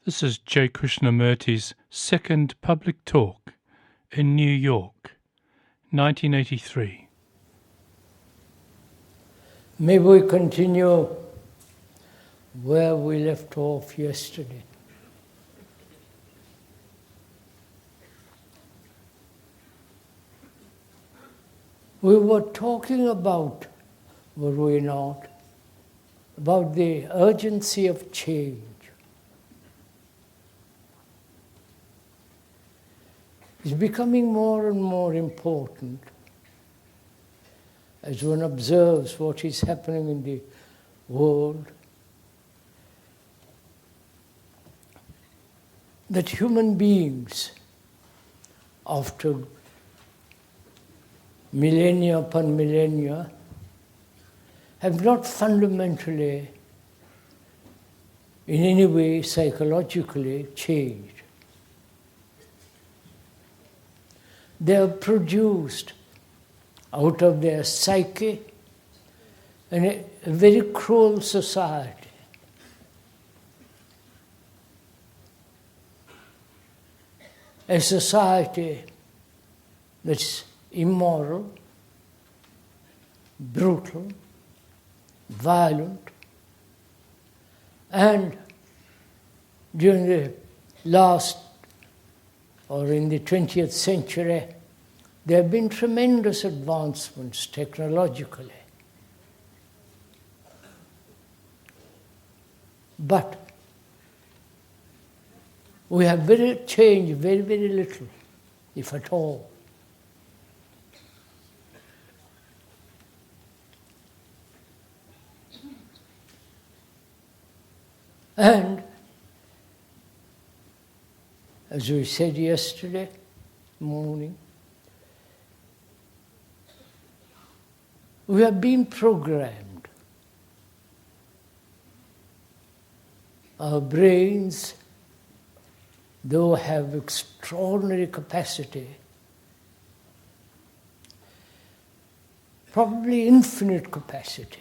This is J. Krishnamurti's second public talk in New York, 1983. May we continue where we left off yesterday. We were talking about, were we not, about the urgency of change. It's becoming more and more important as one observes what is happening in the world, that human beings, after millennia upon millennia, have not fundamentally, in any way psychologically, changed. They have produced out of their psyche a very cruel society. A society that's immoral, brutal, violent, and during the last or in the 20th century, there have been tremendous advancements technologically. But we have changed very, very little, if at all. And as we said yesterday morning, we have been programmed. Our brains, though have extraordinary capacity, probably infinite capacity,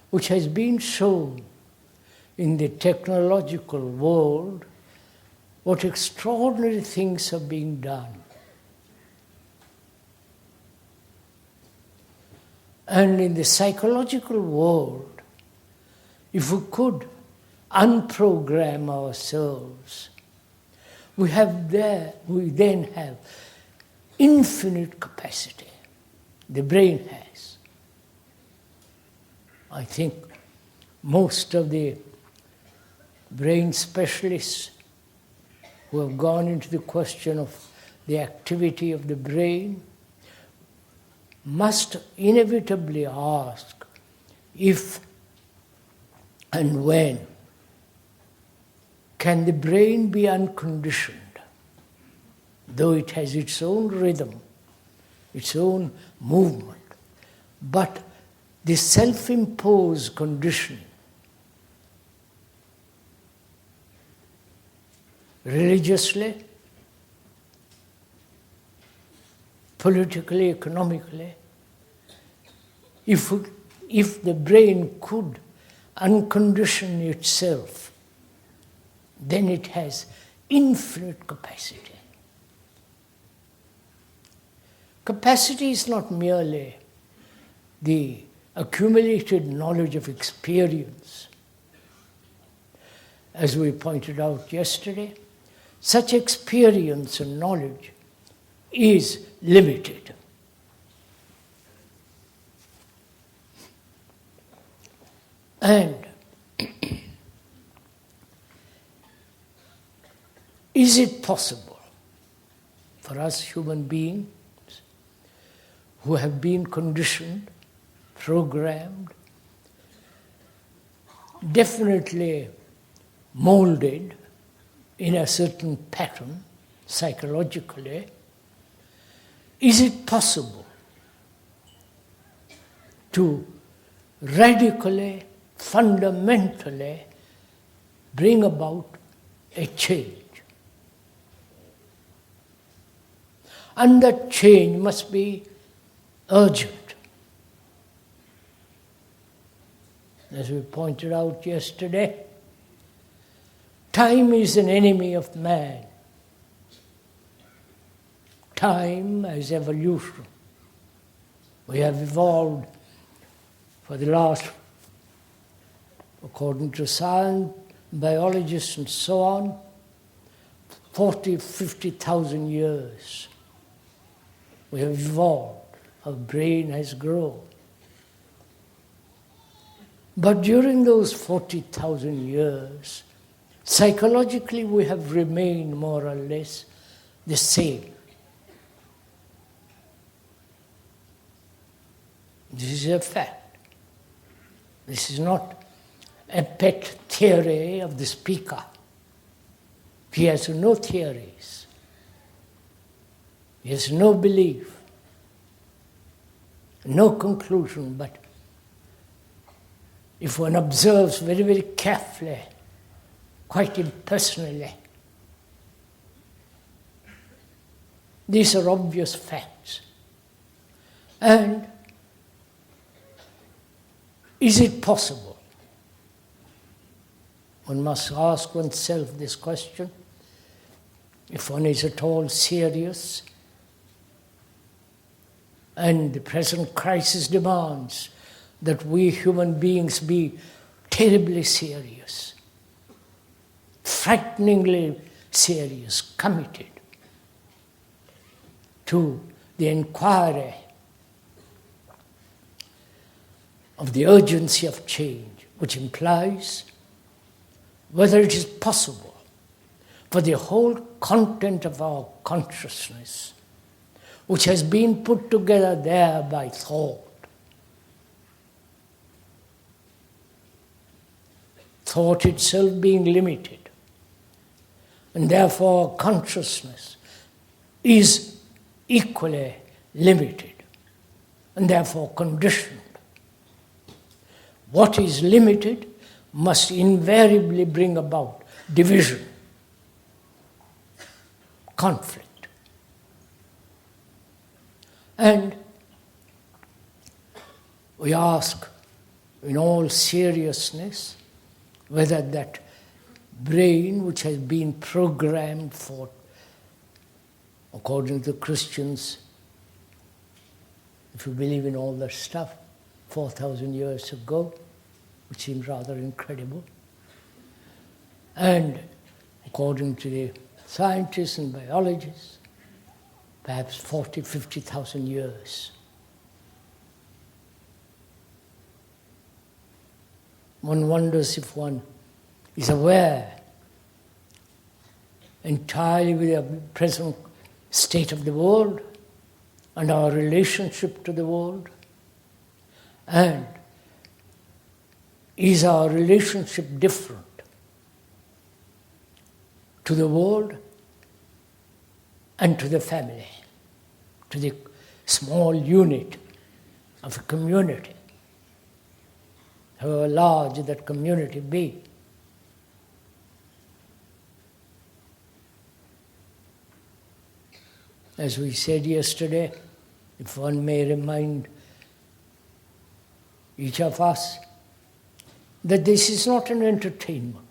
which has been shown in the technological world, what extraordinary things are being done. And in the psychological world, if we could unprogram ourselves, we then have infinite capacity. The brain has. I think most of the brain specialists who have gone into the question of the activity of the brain must inevitably ask if and when can the brain be unconditioned, though it has its own rhythm, its own movement, but the self-imposed conditioning, religiously, politically, economically, if the brain could uncondition itself, then it has infinite capacity. Capacity is not merely the accumulated knowledge of experience. As we pointed out yesterday, such experience and knowledge is limited. And is it possible for us human beings who have been conditioned, programmed, definitely molded in a certain pattern psychologically, is it possible to radically, fundamentally bring about a change? And that change must be urgent. as we pointed out yesterday, time is an enemy of man. Time as evolution. We have evolved for the last, according to science, biologists and so on, 40, 50,000 years. We have evolved. Our brain has grown. But during those 40,000 years, psychologically we have remained more or less the same. This is a fact. This is not a pet theory of the speaker. He has no theories. He has no belief, no conclusion, but if one observes very, very carefully, quite impersonally, these are obvious facts. And is it possible? One must ask oneself this question. If one is at all serious, and the present crisis demands that we human beings be terribly serious, frighteningly serious, committed to the inquiry of the urgency of change, which implies whether it is possible for the whole content of our consciousness, which has been put together there by thought, thought itself being limited, and therefore consciousness is equally limited and therefore conditioned. What is limited must invariably bring about division, conflict. And we ask in all seriousness whether that brain which has been programmed for, according to Christians, if you believe in all that stuff, 4,000 years ago, which seems rather incredible, and according to the scientists and biologists, perhaps 40, 50,000 years. One wonders if one is aware entirely with the present state of the world and our relationship to the world, and is our relationship different to the world and to the family, to the small unit of a community, however large that community be. As we said yesterday, if one may remind each of us that this is not an entertainment.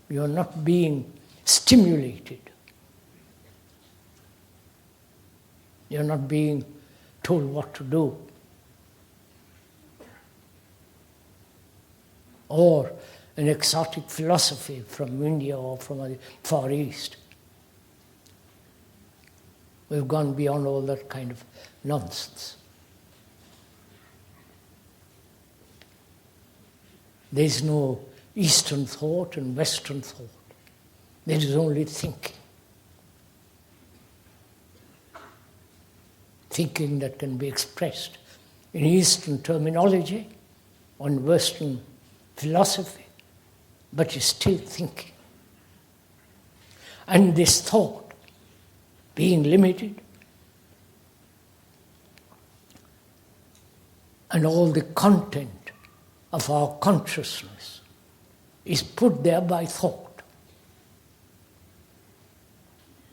You are not being stimulated. You are not being told what to do. Or an exotic philosophy from India or from the Far East. We've gone beyond all that kind of nonsense. There is no Eastern thought and Western thought. There is only thinking. Thinking that can be expressed in Eastern terminology or in Western philosophy, but is still thinking. And this thought, being limited, and all the content of our consciousness is put there by thought.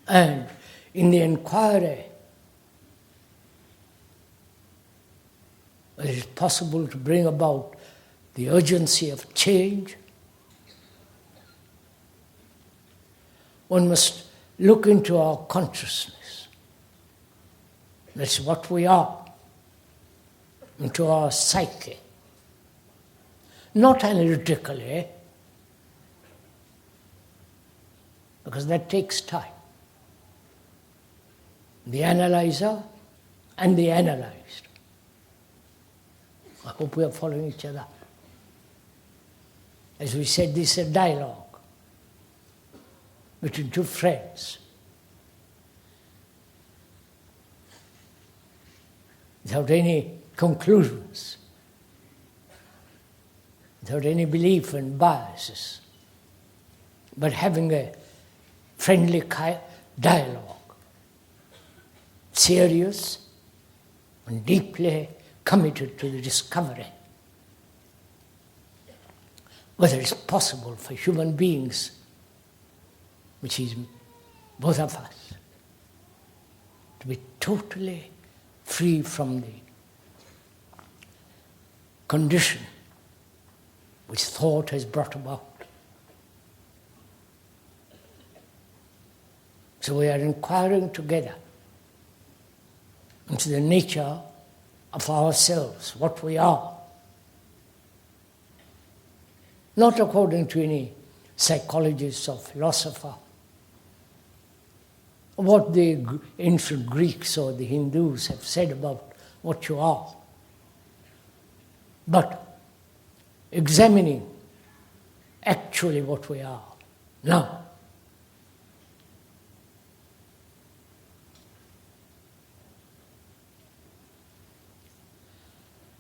And in the inquiry whether it is possible to bring about the urgency of change. One must look into our consciousness. That's what we are, into our psyche. Not analytically, because that takes time. The analyzer and the analyzed. I hope we are following each other. As we said, this is a dialogue between two friends. Without any conclusions, without any belief and biases, but having a friendly dialogue, serious and deeply committed to the discovery whether it's possible for human beings, which is both of us, to be totally free from the condition which thought has brought about. So we are inquiring together into the nature of ourselves, what we are. Not according to any psychologist or philosopher, what the ancient Greeks or the Hindus have said about what you are, but examining actually what we are now.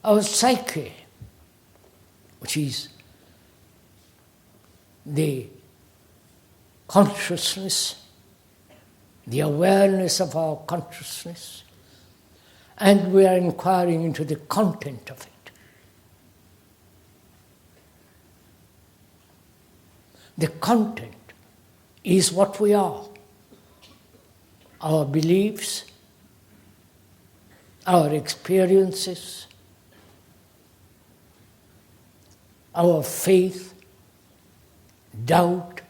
Our psyche, which is the consciousness, the awareness of our consciousness, and we are inquiring into the content of it. The content is what we are, our beliefs, our experiences, our faith, doubt,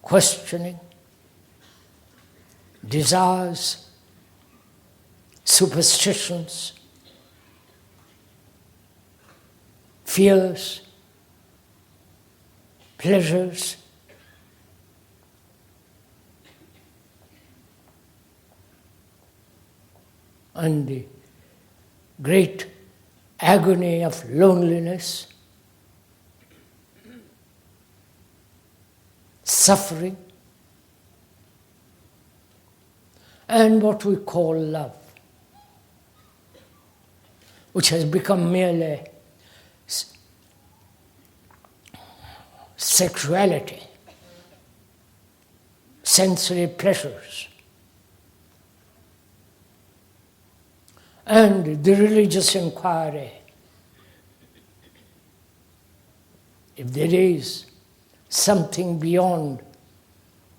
questioning, desires, superstitions, fears, pleasures, and the great agony of loneliness, suffering, and what we call love, which has become merely sexuality, sensory pleasures. And the religious inquiry, if there is something beyond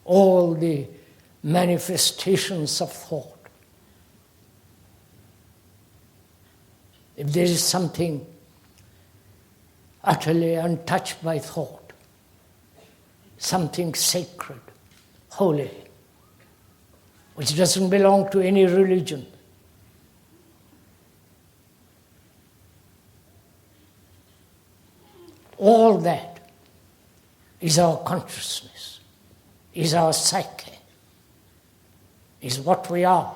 all the manifestations of thought, if there is something utterly untouched by thought, something sacred, holy, which doesn't belong to any religion, all that is our consciousness, is our psyche, is what we are.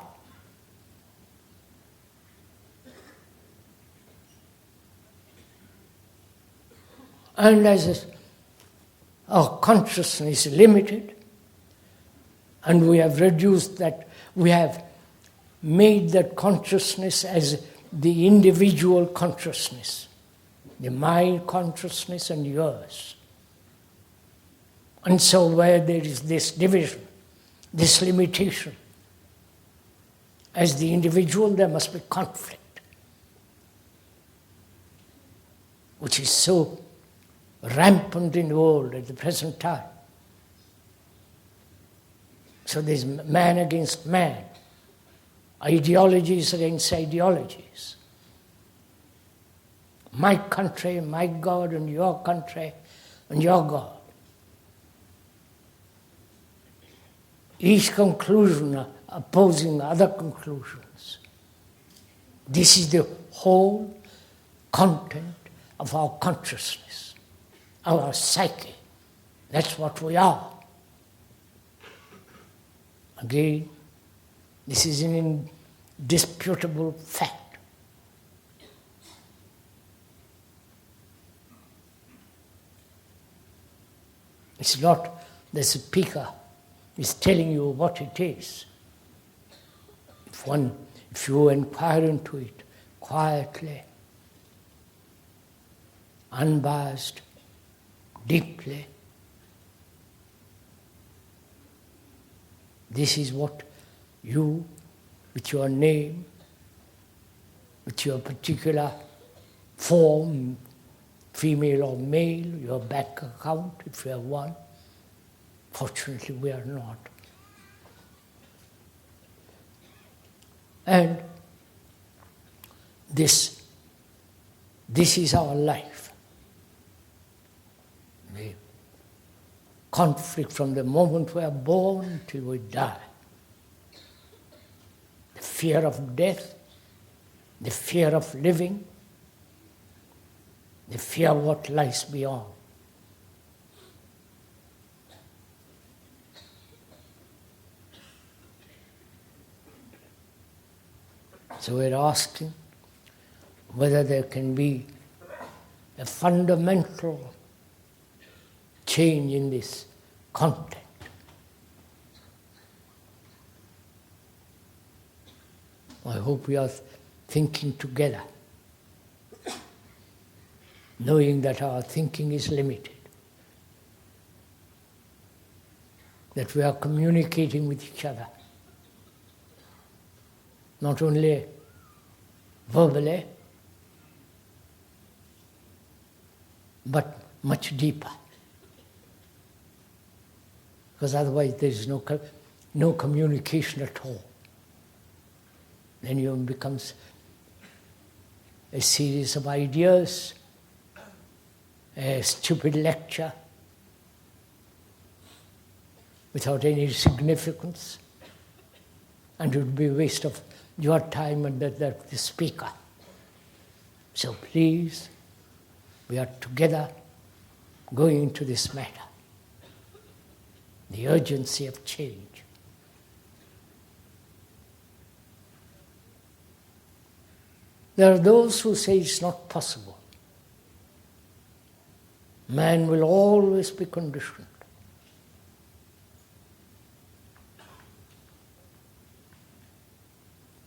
And as our consciousness is limited, and we have reduced that, we have made that consciousness as the individual consciousness, the my consciousness and yours. And so where there is this division, this limitation, as the individual there must be conflict, which is so rampant in the world at the present time. So there's man against man, ideologies against ideologies. my country, my God, and your country, and your God. Each conclusion opposing other conclusions. This is the whole content of our consciousness, our psyche. That's what we are. Again, this is an indisputable fact. It's not the speaker is telling you what it is. If you inquire into it quietly, unbiased, deeply, this is what you, with your name, with your particular form, female or male, your bank account, if you have one. Fortunately, we are not. And this is our life. The conflict from the moment we are born till we die. The fear of death, the fear of living, the fear of what lies beyond. So we're asking whether there can be a fundamental change in this content. I hope we are thinking together, knowing that our thinking is limited, that we are communicating with each other, not only verbally, but much deeper. Because otherwise there is no communication at all. Then it becomes a series of ideas, a stupid lecture without any significance, and it would be a waste of your time and the speaker. So please, we are together going into this matter. The urgency of change. There are those who say it's not possible. Man will always be conditioned.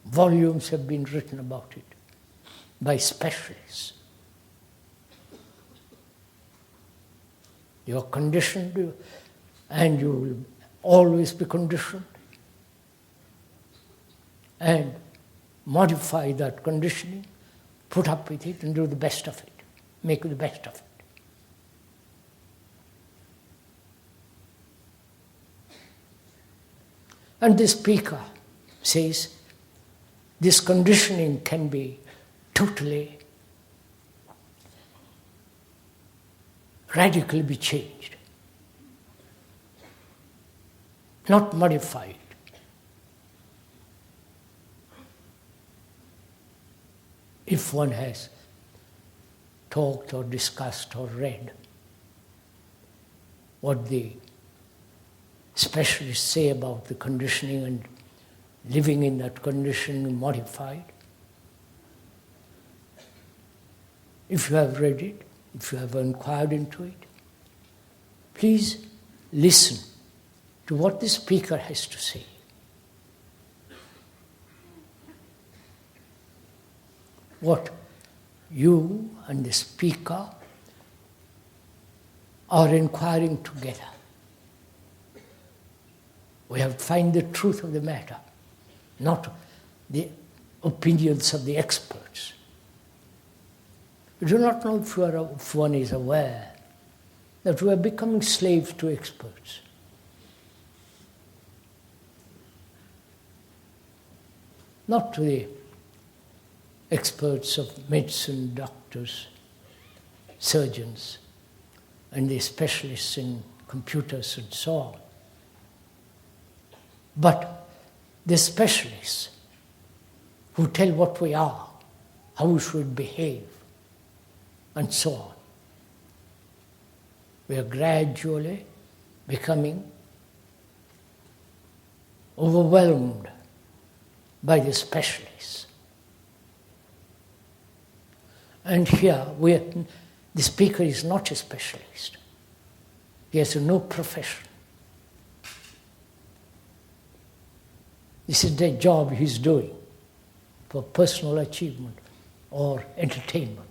Volumes have been written about it by specialists. You are conditioned and you will always be conditioned. And modify that conditioning, put up with it and do the best of it. Make the best of it. And the speaker says, this conditioning can be totally, radically be changed, not modified. If one has talked or discussed or read what the specialists say about the conditioning and living in that conditioning modified. If you have read it, if you have inquired into it, please listen to what the speaker has to say. What you and the speaker are inquiring together. We have to find the truth of the matter, not the opinions of the experts. We do not know if one is aware that we are becoming slaves to experts. Not to the experts of medicine, doctors, surgeons and the specialists in computers and so on. But the specialists who tell what we are, how we should behave, and so on. We are gradually becoming overwhelmed by the specialists. And here, the speaker is not a specialist. He has no profession. This is the job he's doing for personal achievement or entertainment.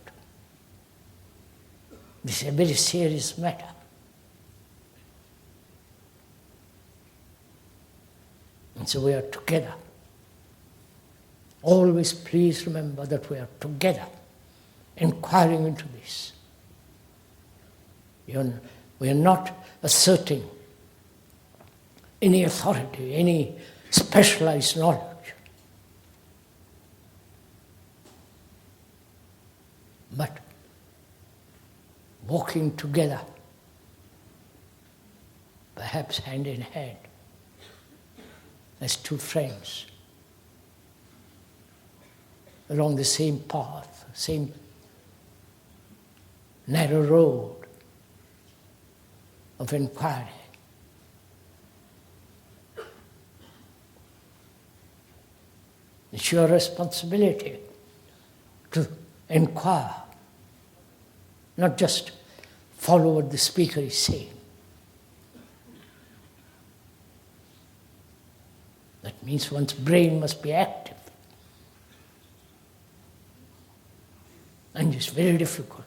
This is a very serious matter. And so we are together. Always please remember that we are together, inquiring into this. We are not asserting any authority, any specialized knowledge. But walking together, perhaps hand in hand, as two friends, along the same path, same narrow road of inquiry. It's your responsibility to inquire, not just follow what the speaker is saying. That means one's brain must be active. And it's very difficult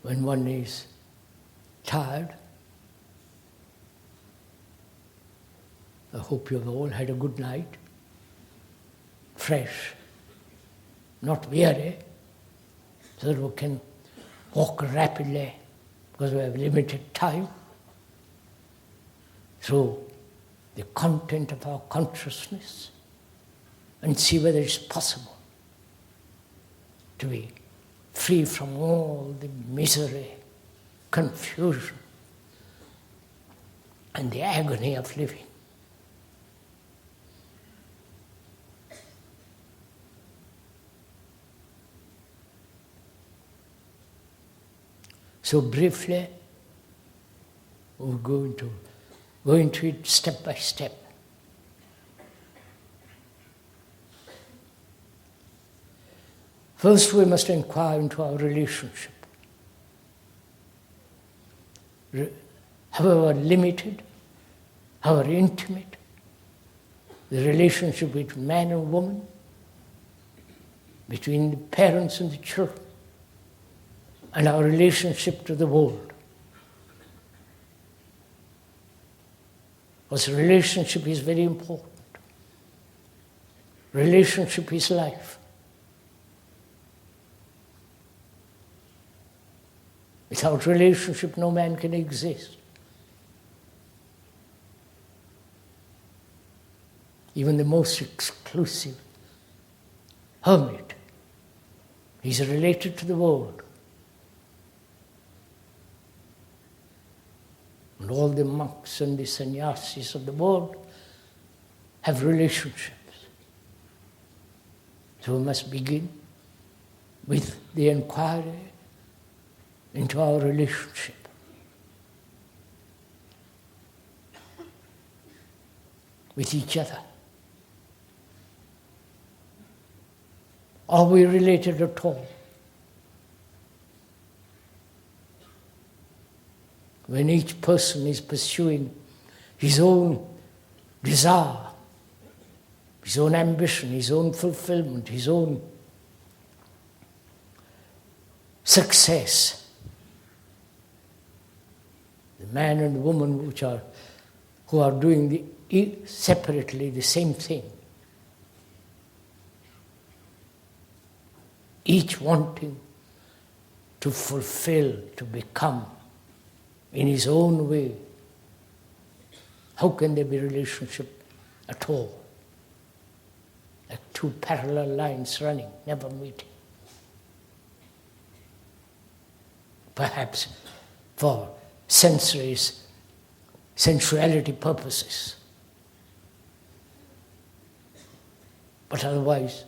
when one is tired. I hope you've all had a good night, fresh, not weary, so that we can walk rapidly, because we have limited time, through the content of our consciousness and see whether it's possible to be free from all the misery, confusion, and the agony of living. So briefly, we'll go into it step by step. First, we must inquire into our relationship. However limited, however intimate, the relationship between man and woman, between the parents and the children, and our relationship to the world. Because relationship is very important. Relationship is life. Without relationship, no man can exist. Even the most exclusive hermit is related to the world. And all the monks and the sannyasis of the world have relationships. So we must begin with the inquiry into our relationship. With each other. Are we related at all? When each person is pursuing his own desire, his own ambition, his own fulfillment, his own success, the man and the woman who are doing separately the same thing, each wanting to fulfill, to become in his own way, how can there be relationship at all? Like two parallel lines running, never meeting. perhaps for sensuality purposes. But otherwise,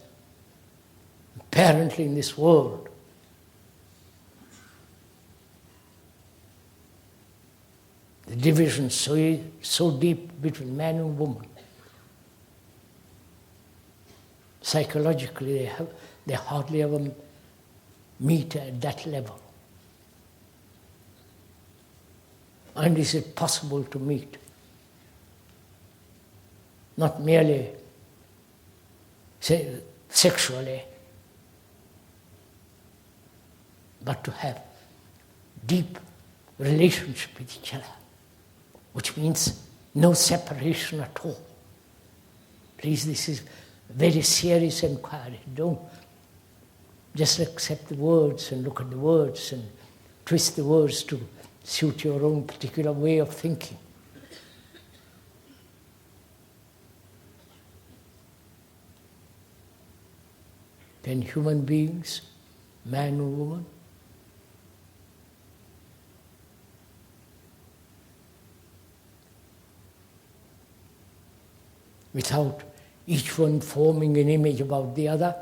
apparently in this world, the division so deep between man and woman, psychologically they hardly ever meet at that level. And is it possible to meet? Not merely sexually, but to have deep relationship with each other, which means no separation at all. Please, this is a very serious inquiry. Don't just accept the words and look at the words and twist the words to suit your own particular way of thinking. Can human beings, man and woman, without each one forming an image about the other,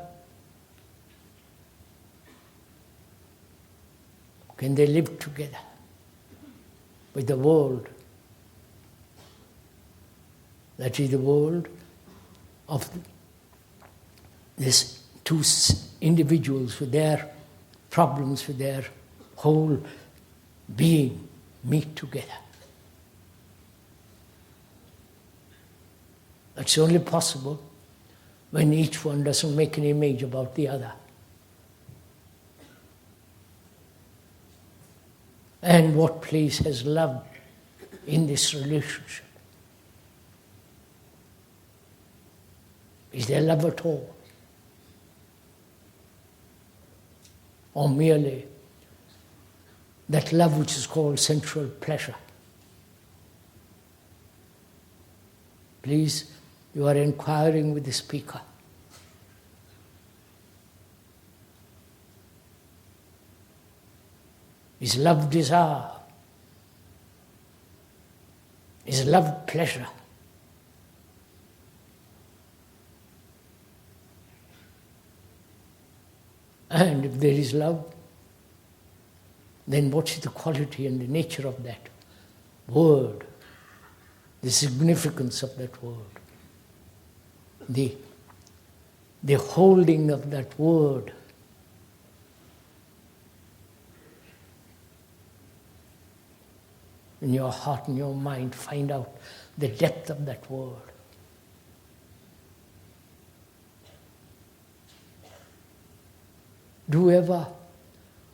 can they live together with the world? That is the world of these two individuals with their problems, with their whole being meet together. That's only possible when each one doesn't make an image about the other. And what place has love in this relationship? Is there love at all? Or merely that love which is called sensual pleasure? Please, you are inquiring with the speaker. Is love desire? Is love pleasure? And if there is love, then what is the quality and the nature of that word, the significance of that word, the holding of that word? In your heart and your mind, find out the depth of that word. Do you ever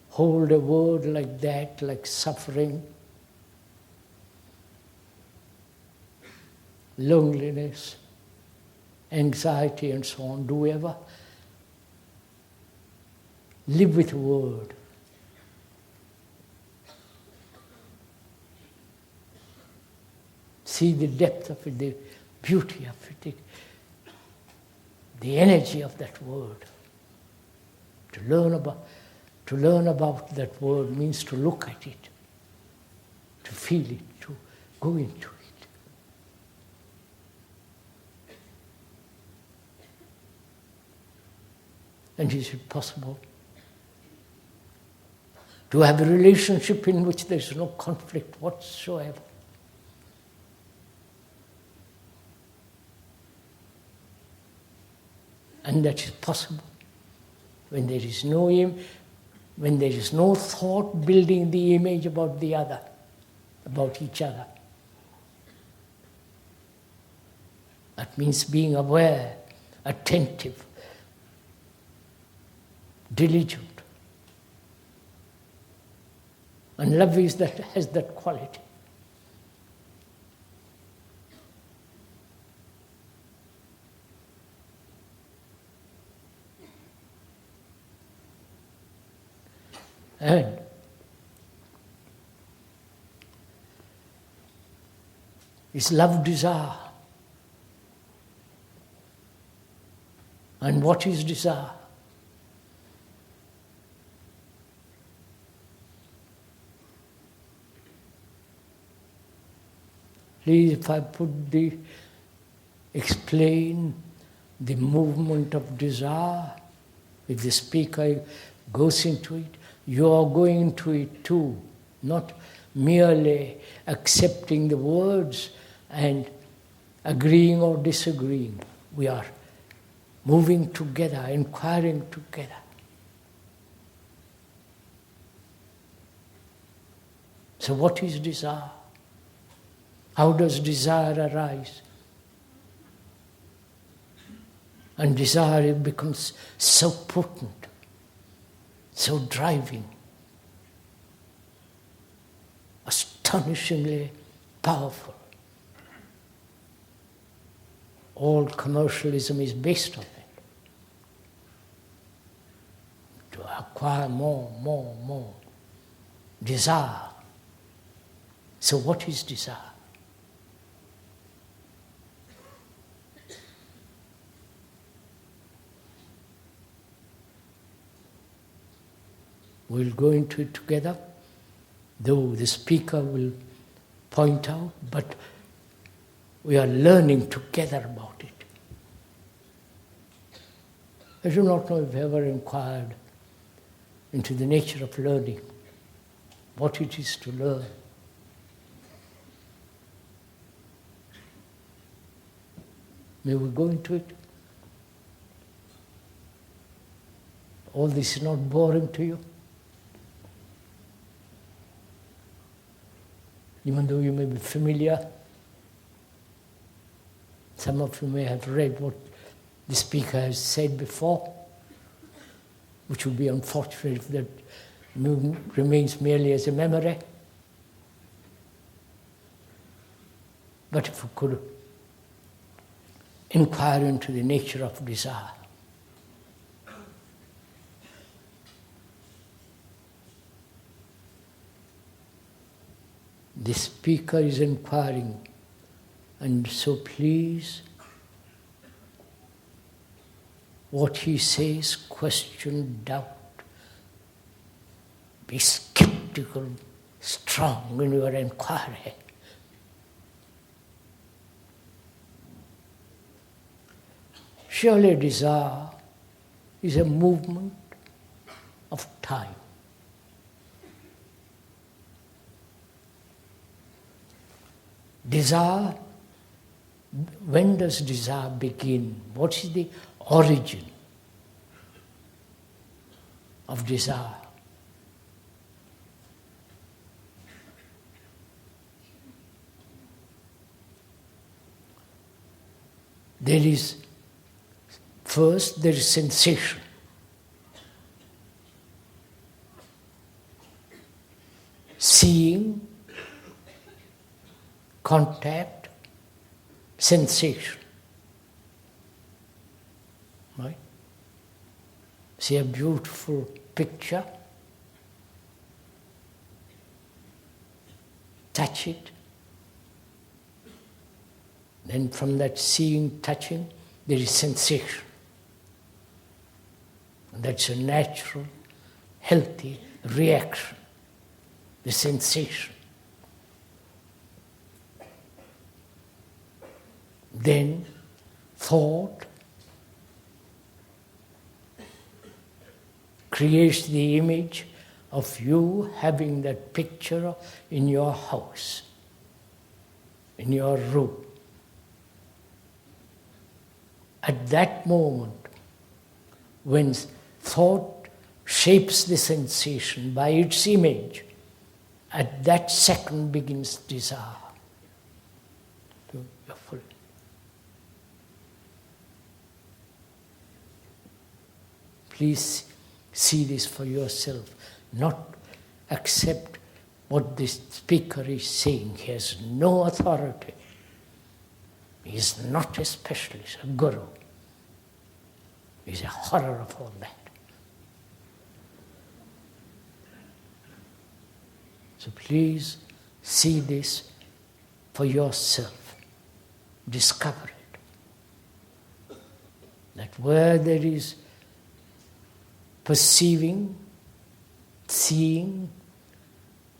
hold a word like that, like suffering, loneliness, anxiety, and so on? Do you ever live with a word? See the depth of it, the beauty of it, the energy of that word. To learn about that word means to look at it, to feel it, to go into it. And is it possible to have a relationship in which there is no conflict whatsoever? And that is possible when there is no thought building the image about the other, about each other. That means being aware, attentive, diligent. And love has that quality. And is love desire? And what is desire? Please, if I explain the movement of desire, if the speaker goes into it, you are going into it too, not merely accepting the words and agreeing or disagreeing. We are moving together, inquiring together. So what is desire? How does desire arise? And desire becomes so potent, so driving, astonishingly powerful. All commercialism is based on it. To acquire more. Desire. So what is desire? We'll go into it together, though the speaker will point out, but we are learning together about it. I do not know if you ever inquired into the nature of learning, what it is to learn. May we go into it? All this is not boring to you? Even though you may be familiar, some of you may have read what the speaker has said before, which would be unfortunate if that remains merely as a memory. But if we could inquire into the nature of desire. The speaker is inquiring, and so please, what he says, question, doubt. Be skeptical, strong in your inquiry. Surely desire is a movement of time. Desire, when does desire begin? What is the origin of desire? There is sensation. Seeing, contact, sensation. Right? See a beautiful picture, touch it. Then from that seeing, touching, there is sensation. And that's a natural, healthy reaction, the sensation. Then thought creates the image of you having that picture in your house, in your room. At that moment, when thought shapes the sensation by its image, at that second begins desire. Beautiful. Please see this for yourself. Not accept what this speaker is saying. He has no authority. He is not a specialist, a guru. He is a horror of all that. So please see this for yourself. Discover it. That where there is perceiving, seeing,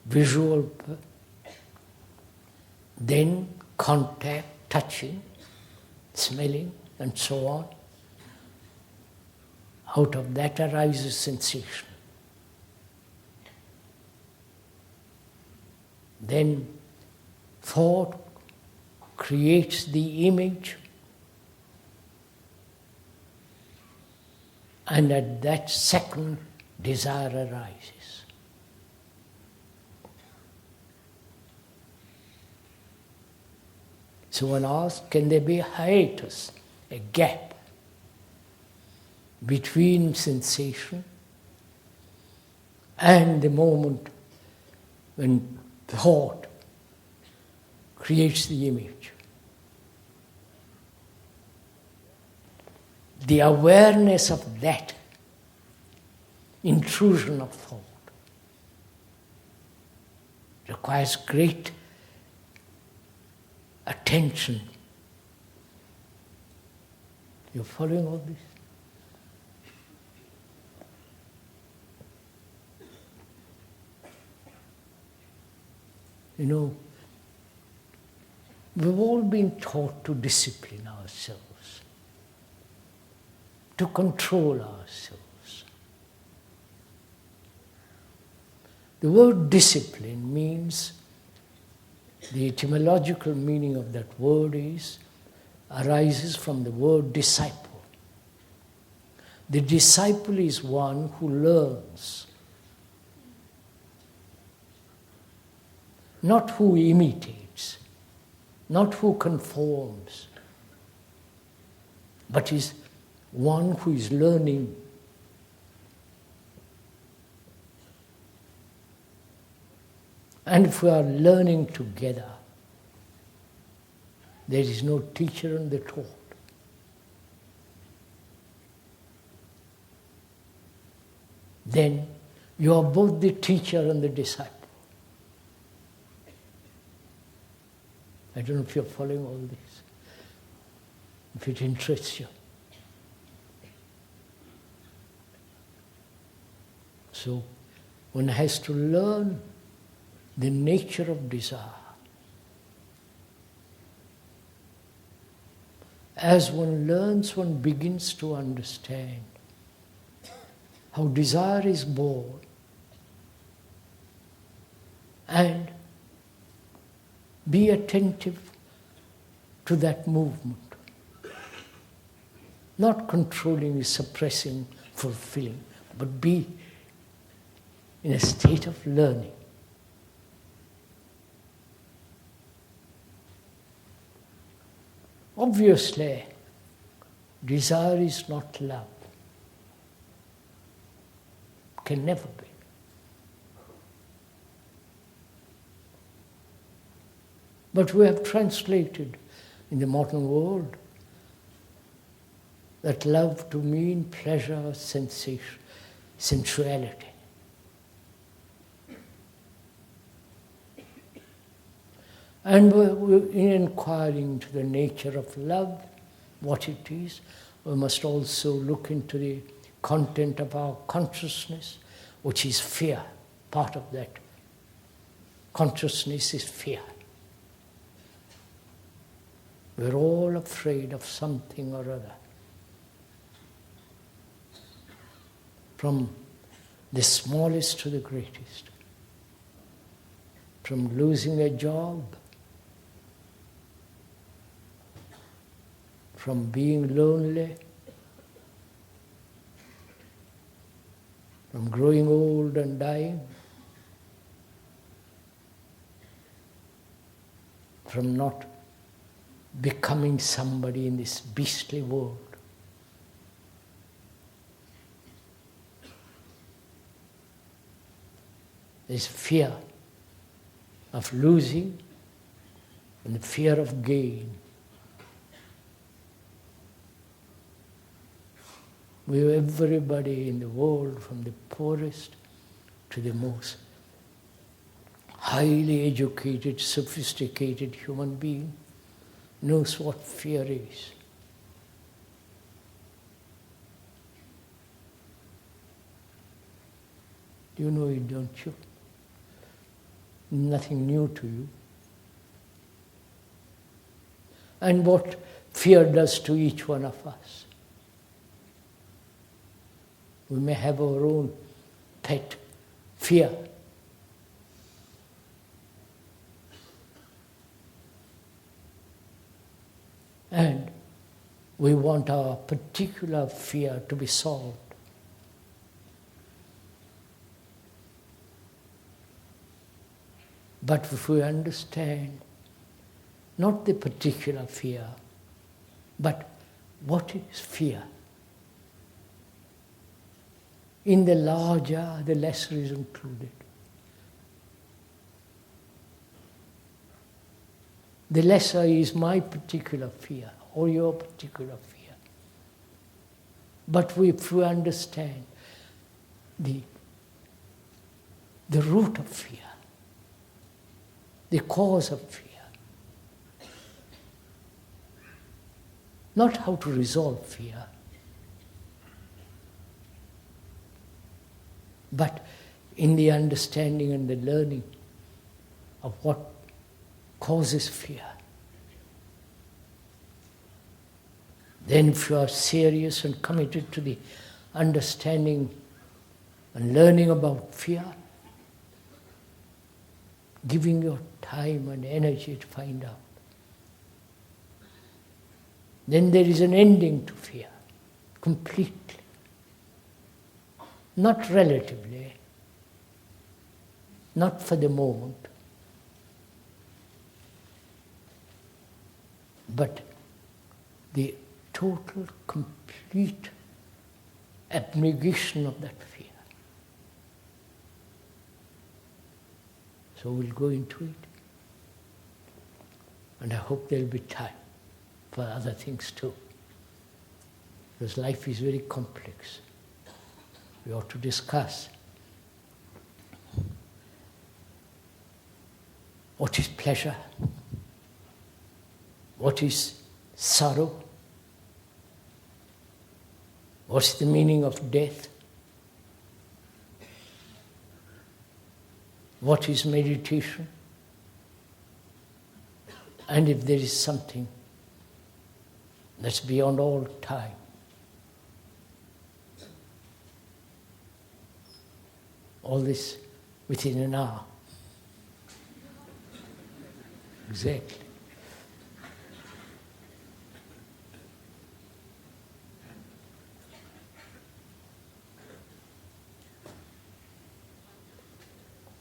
visual, then contact, touching, smelling, and so on. Out of that arises sensation. Then thought creates the image, and at that second, desire arises. So one asks, can there be a hiatus, a gap between sensation and the moment when thought creates the image? The awareness of that intrusion of thought requires great attention. You're following all this? You know, we've all been taught to discipline ourselves, to control ourselves. The word discipline means, the etymological meaning of that word arises from the word disciple. The disciple is one who learns, not who imitates, not who conforms, but is one who is learning. And if we are learning together, there is no teacher and the taught. Then you are both the teacher and the disciple. I don't know if you're following all this, if it interests you. So one has to learn the nature of desire. As one learns, one begins to understand how desire is born and be attentive to that movement. Not controlling, suppressing, fulfilling, but be in a state of learning. Obviously, desire is not love. Can never be. But we have translated in the modern world that love to mean pleasure, sensation, sensuality. And in inquiring into the nature of love, what it is, we must also look into the content of our consciousness, which is fear. Part of that consciousness is fear. We're all afraid of something or other. From the smallest to the greatest. From losing a job, from being lonely, from growing old and dying, from not becoming somebody in this beastly world. There's fear of losing and the fear of gain. We have everybody in the world, from the poorest to the most highly educated, sophisticated human being, knows what fear is. You know it, don't you? Nothing new to you. and what fear does to each one of us. We may have our own pet fear. And we want our particular fear to be solved. But if we understand not the particular fear, but what is fear? In the larger, the lesser is included. The lesser is my particular fear or your particular fear. But if we understand the root of fear, the cause of fear, not how to resolve fear, but in the understanding and the learning of what causes fear. Then if you are serious and committed to the understanding and learning about fear, giving your time and energy to find out, then there is an ending to fear, completely. Not relatively, not for the moment, but the total, complete abnegation of that fear. So we'll go into it. And I hope there'll be time for other things too. Because life is very complex. We ought to discuss what is pleasure, what is sorrow, what's the meaning of death, what is meditation, and if there is something that's beyond all time. All this within an hour. Exactly.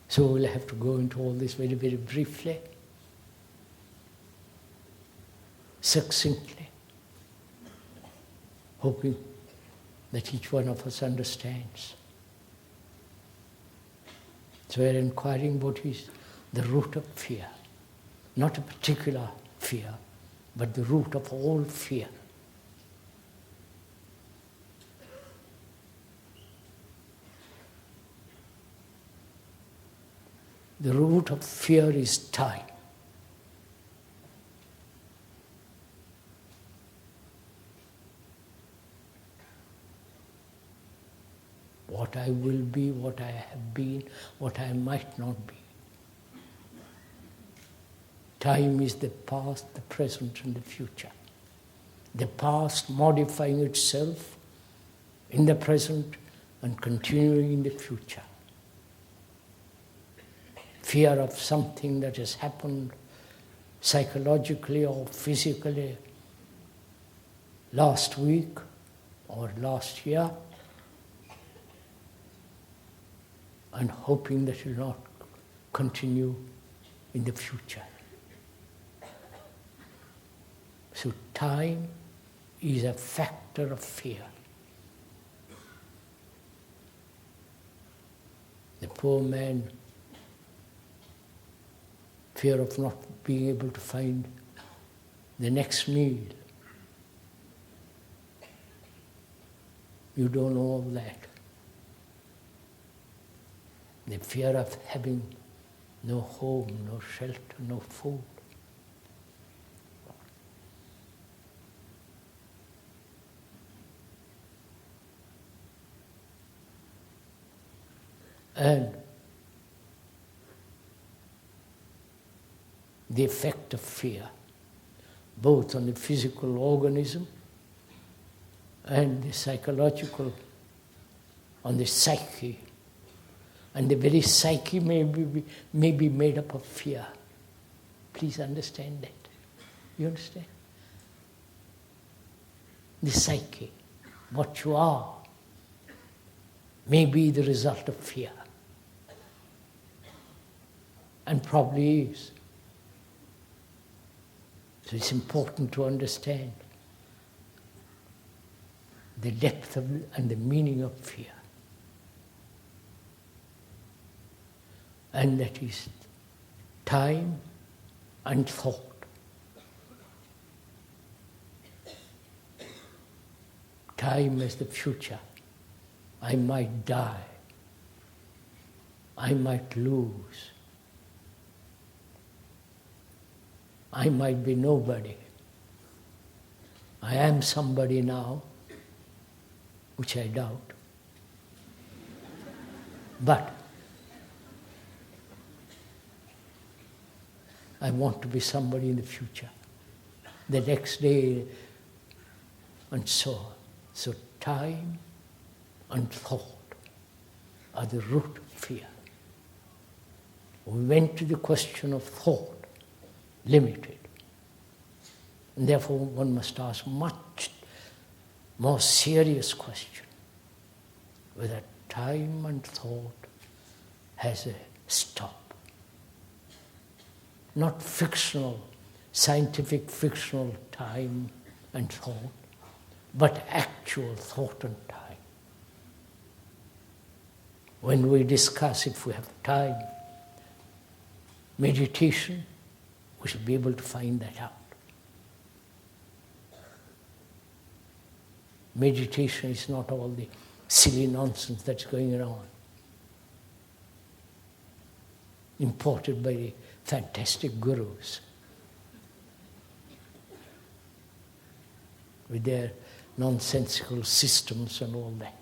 So we'll have to go into all this very, very briefly, succinctly, hoping that each one of us understands. So we're inquiring what is the root of fear. Not a particular fear, but the root of all fear. The root of fear is time. What I will be, what I have been, what I might not be. Time is the past, the present, and the future. The past modifying itself in the present and continuing in the future. Fear of something that has happened psychologically or physically last week or last year, and hoping that it will not continue in the future. So time is a factor of fear. The poor man, fear of not being able to find the next meal. You don't know all that. The fear of having no home, no shelter, no food. And the effect of fear, both on the physical organism and the psychological, on the psyche. And the very psyche may be made up of fear. Please understand that. You understand? The psyche, what you are, may be the result of fear. And probably is. So it's important to understand the depth of and the meaning of fear. And that is time and thought. Time as the future. I might die. I might lose. I might be nobody. I am somebody now, which I doubt. But I want to be somebody in the future, the next day, and so on. So time and thought are the root of fear. We went to the question of thought, limited. And therefore one must ask much more serious question, whether time and thought has a stop. Not fictional, scientific fictional time and thought, but actual thought and time. When we discuss, if we have time, meditation, we should be able to find that out. Meditation is not all the silly nonsense that's going around, imported by the fantastic gurus with their nonsensical systems and all that.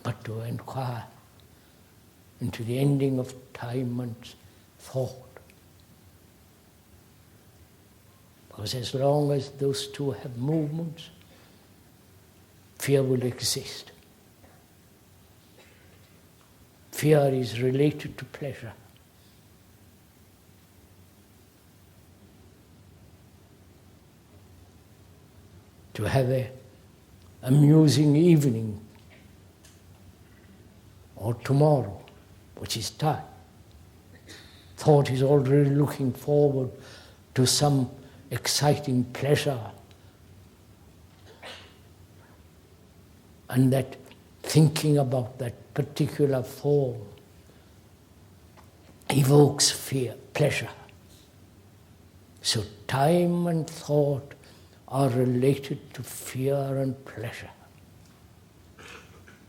But to inquire into the ending of time and thought. Because as long as those two have movements, fear will exist. Fear is related to pleasure. To have an amusing evening, or tomorrow, which is time. Thought is already looking forward to some exciting pleasure, and that thinking about that particular form evokes fear, pleasure. So time and thought are related to fear and pleasure.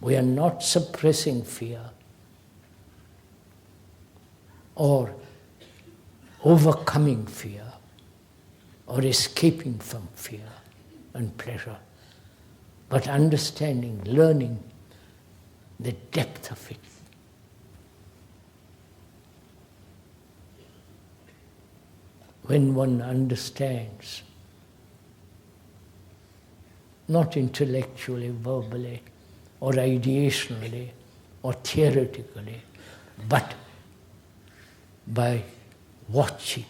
We are not suppressing fear or overcoming fear or escaping from fear and pleasure, but understanding, learning the depth of it. When one understands, not intellectually, verbally, or ideationally, or theoretically, but by watching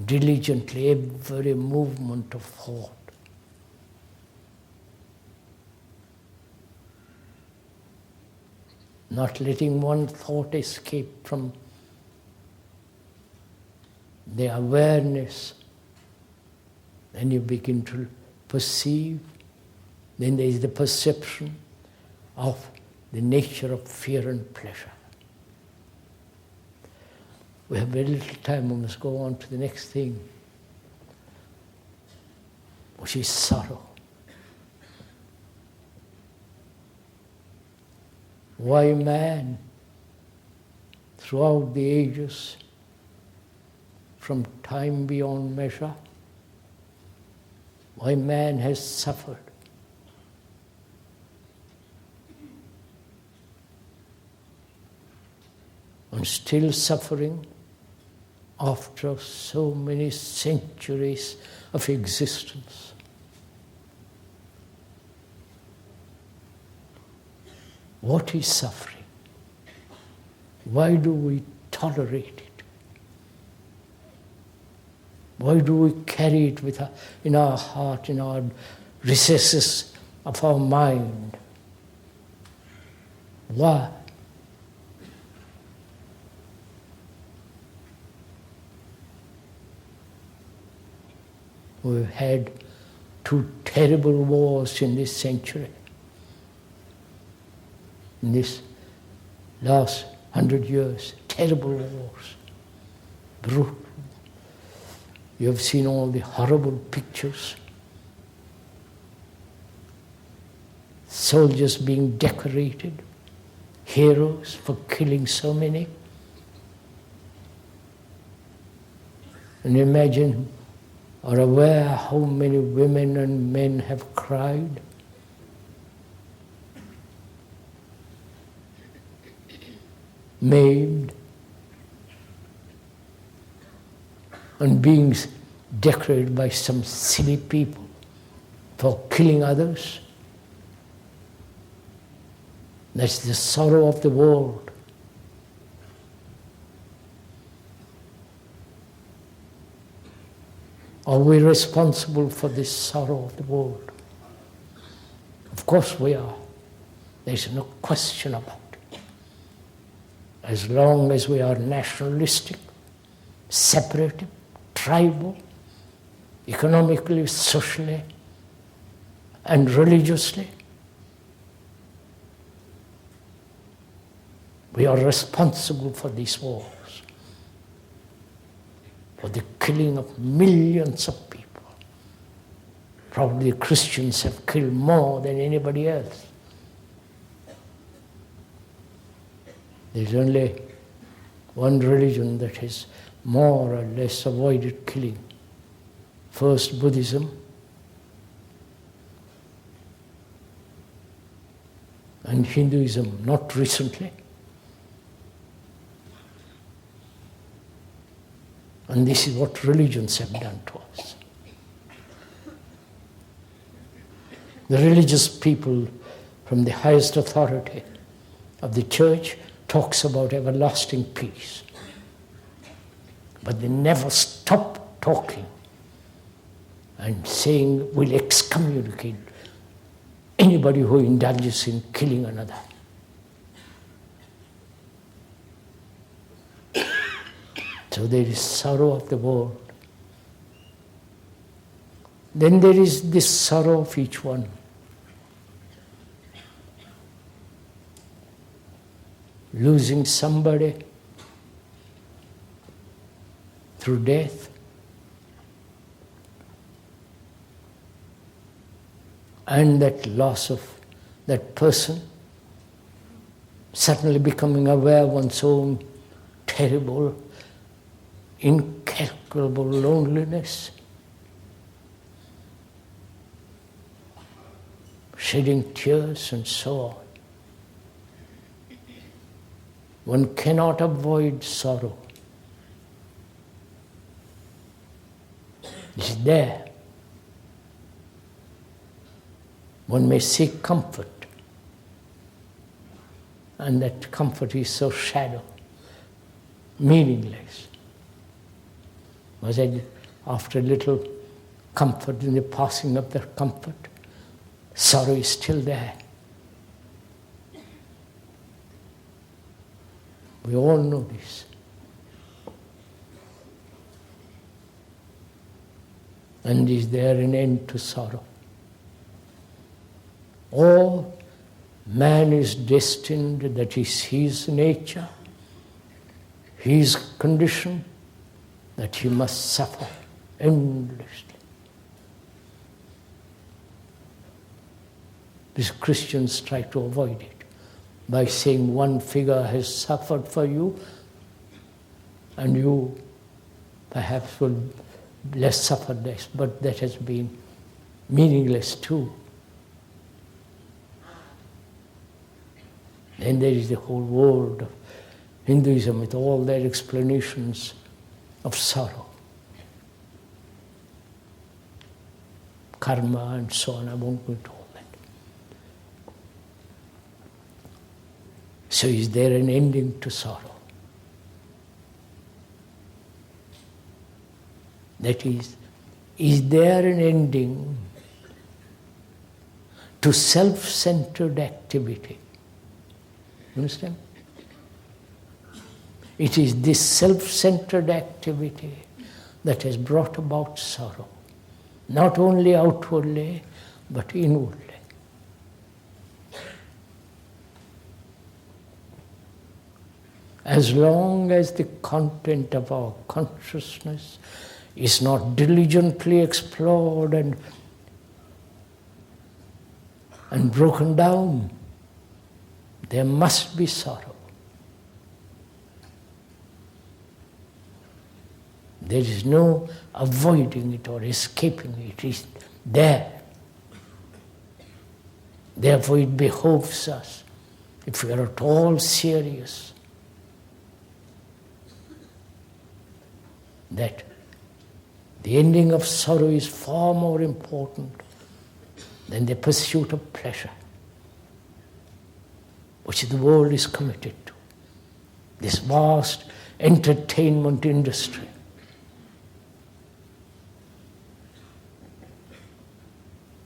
diligently every movement of thought. Not letting one thought escape from the awareness, then you begin to perceive. Then there is the perception of the nature of fear and pleasure. We have very little time, we must go on to the next thing, which is sorrow. Why man, throughout the ages, from time beyond measure, why man has suffered? And still suffering, after so many centuries of existence. What is suffering? Why do we tolerate it? Why do we carry it in our heart, in our recesses of our mind? Why? We've had 2 terrible wars in this century. In this last 100 years, terrible wars, brutal. You have seen all the horrible pictures. Soldiers being decorated, heroes for killing so many. And imagine or aware how many women and men have cried. Maimed, and being decorated by some silly people for killing others. That's the sorrow of the world. Are we responsible for this sorrow of the world? Of course we are. There's no question about it. As long as we are nationalistic, separative, tribal, economically, socially, and religiously, we are responsible for these wars, for the killing of millions of people. Probably Christians have killed more than anybody else. There's only one religion that has more or less avoided killing. First, Buddhism, and Hinduism, not recently. And this is what religions have done to us. The religious people from the highest authority of the church talks about everlasting peace. But they never stop talking and saying we'll excommunicate anybody who indulges in killing another. So there is sorrow of the world. Then there is this sorrow of each one. Losing somebody through death, and that loss of that person, suddenly becoming aware of one's own terrible, incalculable loneliness, shedding tears and so on. One cannot avoid sorrow. It's there. One may seek comfort, and that comfort is so shallow, meaningless. But after a little comfort, in the passing of that comfort, sorrow is still there. We all know this. And is there an end to sorrow? Or man is destined, that is his nature, his condition, that he must suffer endlessly. These Christians try to avoid it by saying one figure has suffered for you, and you perhaps will less suffer less, but that has been meaningless too. Then there is the whole world of Hinduism with all their explanations of sorrow. Karma and so on, I won't go into all that. So is there an ending to sorrow? That is there an ending to self-centered activity? You understand? It is this self-centered activity that has brought about sorrow, not only outwardly, but inwardly. As long as the content of our consciousness is not diligently explored and broken down, there must be sorrow. There is no avoiding it or escaping it. It is there. Therefore it behoves us, if we are at all serious, that the ending of sorrow is far more important than the pursuit of pleasure, which the world is committed to. This vast entertainment industry.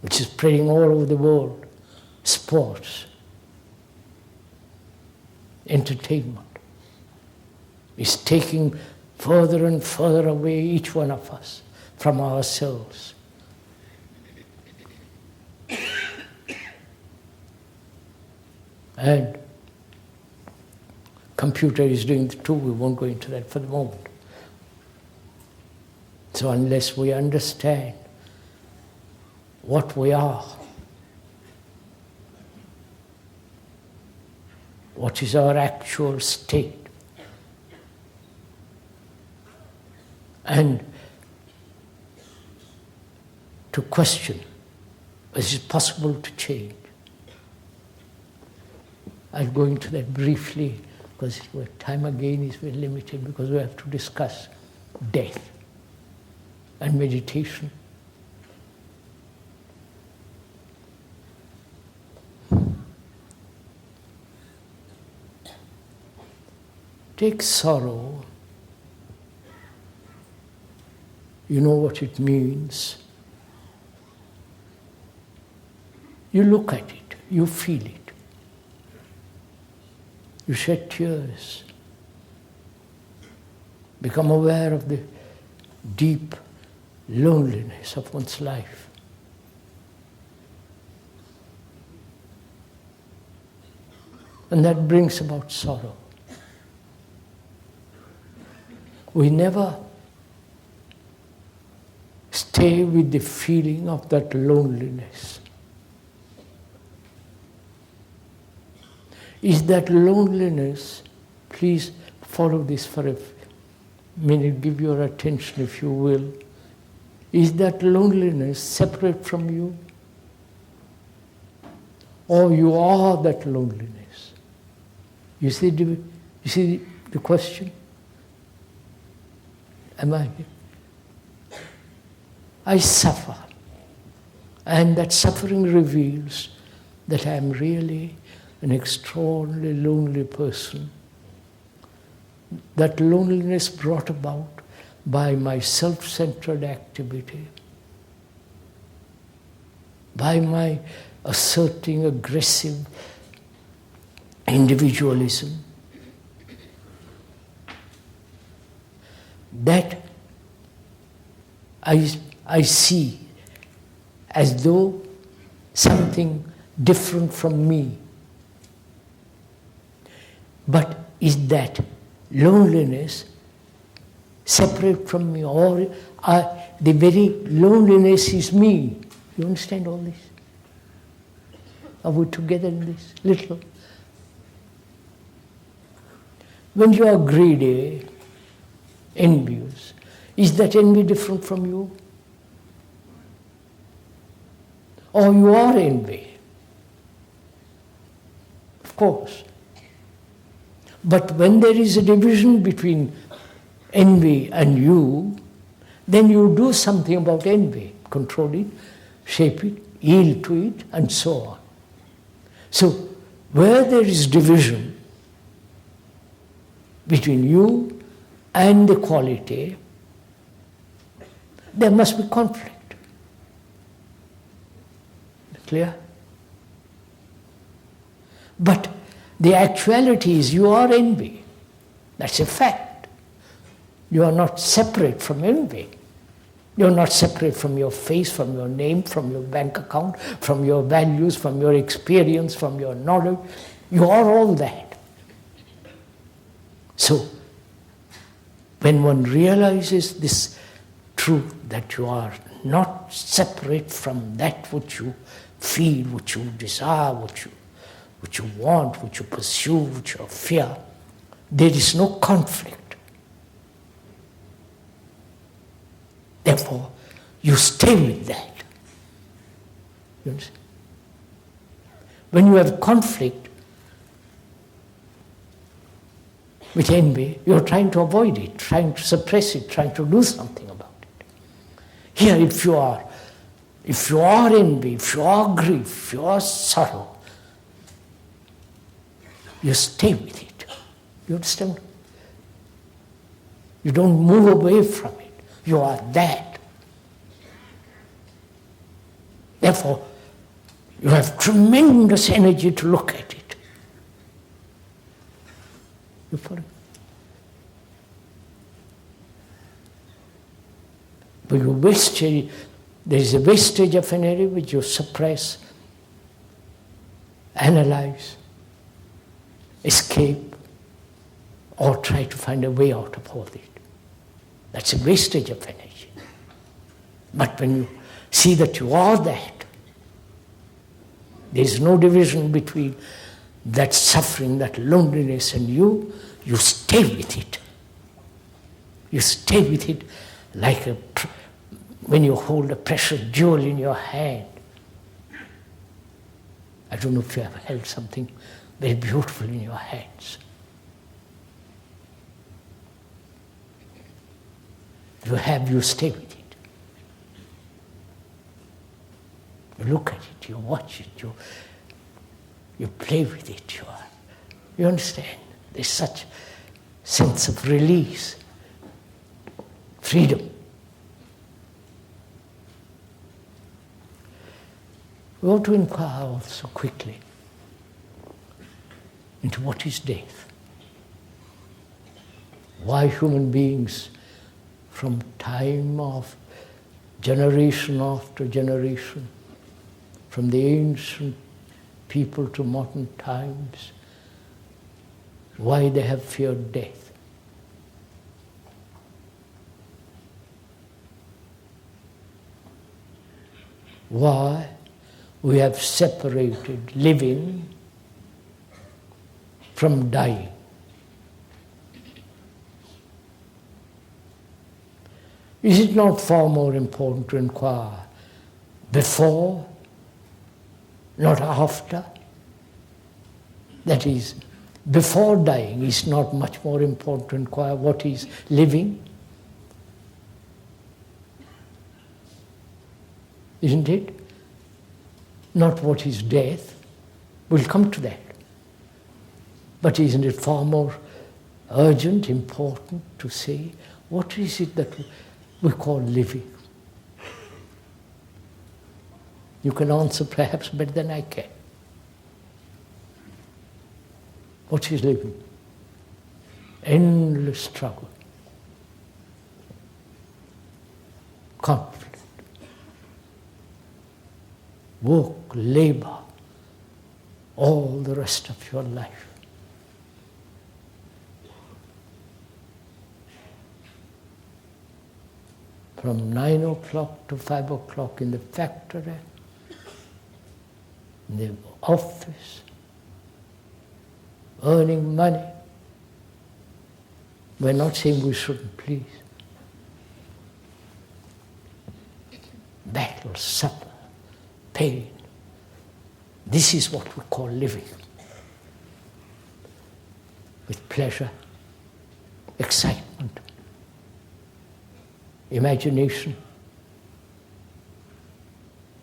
Which is spreading all over the world. Sports, entertainment is taking further and further away each one of us from ourselves. And computer is doing the too. We won't go into that for the moment. So unless we understand what we are, what is our actual state, and to question, is it possible to change? I'll go into that briefly, because time again is very limited, because we have to discuss death and meditation. Take sorrow. You know what it means. You look at it, you feel it. You shed tears. Become aware of the deep loneliness of one's life. And that brings about sorrow. We never stay with the feeling of that loneliness. Is that loneliness, please follow this for a minute, give your attention if you will. Is that loneliness separate from you? Or you are that loneliness? You see the question? Am I suffer, and that suffering reveals that I am really an extraordinarily lonely person. That loneliness brought about by my self-centered activity, by my asserting aggressive individualism, that I see as though something different from me. But is that loneliness separate from me, or the very loneliness is me? You understand all this? Are we together in this little? When you are greedy, envious, is that envy different from you? Or you are envy? Of course. But when there is a division between envy and you, then you do something about envy, control it, shape it, yield to it, and so on. So, where there is division between you and the quality, there must be conflict. Clear? But the actuality is you are envy. That's a fact. You are not separate from envy. You are not separate from your face, from your name, from your bank account, from your values, from your experience, from your knowledge. You are all that. So, when one realizes this truth that you are not separate from that which you feel, which you desire, which you want, which you pursue, which you fear, there is no conflict. Therefore, you stay with that. You understand? When you have conflict with envy, you are trying to avoid it, trying to suppress it, trying to do something about it. Here, if you are envy, if you are grief, if you are sorrow, you stay with it. You understand? You don't move away from it. You are that. Therefore, you have tremendous energy to look at it. You follow? But you wastage, there is a wastage of energy which you suppress, analyze, escape, or try to find a way out of all this. That's a wastage of energy. But when you see that you are that, there is no division between that suffering, that loneliness and you stay with it. You stay with it like when you hold a precious jewel in your hand. I don't know if you have held something very beautiful in your hands. You stay with it. You look at it, you watch it, you play with it. You understand? There's such sense of release, freedom. We want to inquire also quickly into what is death. Why human beings, from time of generation after generation, from the ancient people to modern times, why they have feared death. Why we have separated living from dying. Is it not far more important to inquire before, not after? That is, before dying is not much more important to inquire what is living? Isn't it? Not what is death. We'll come to that. But isn't it far more urgent, important to say, what is it that we call living? You can answer perhaps better than I can. What is living? Endless struggle, conflict, work, labor, all the rest of your life. From 9 o'clock to 5 o'clock in the factory, in the office, earning money. We're not saying we shouldn't, please. Battle, suffer, pain. This is what we call living. With pleasure, excitement, imagination,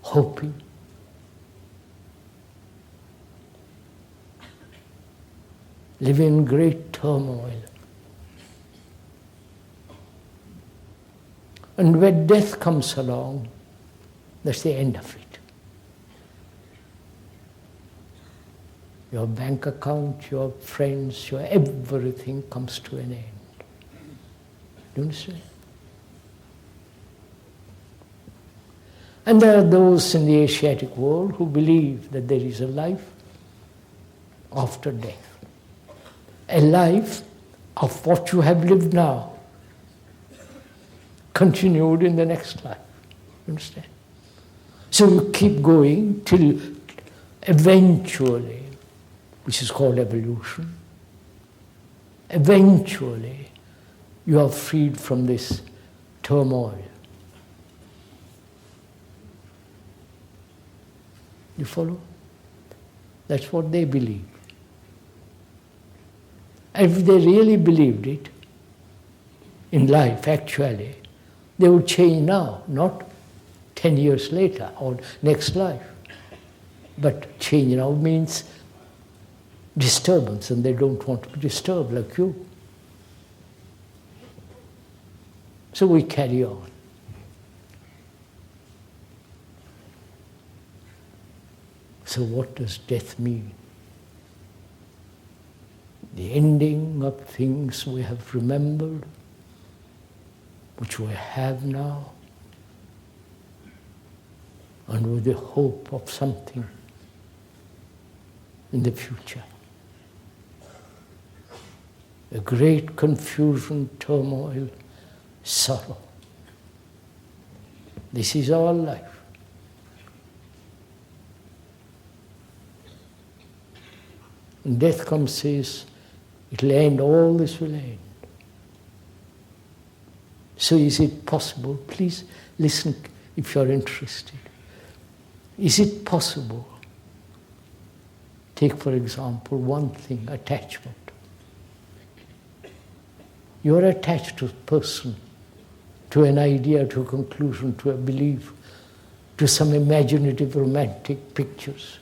hoping. Living in great turmoil. And when death comes along, that's the end of it. Your bank account, your friends, your everything comes to an end. Do you understand? And there are those in the Asiatic world who believe that there is a life after death. A life of what you have lived now, continued in the next life. You understand? So you keep going till eventually, which is called evolution, eventually you are freed from this turmoil. You follow? That's what they believe. If they really believed it in life, actually, they would change now, not 10 years later or next life. But change now means disturbance, and they don't want to be disturbed like you. So we carry on. So what does death mean? The ending of things we have remembered, which we have now, and with the hope of something in the future. A great confusion, turmoil, sorrow. This is our life. And death comes, says, it will end, all this will end. So is it possible, please listen if you're interested, is it possible, take for example one thing, attachment. You're attached to a person, to an idea, to a conclusion, to a belief, to some imaginative romantic pictures.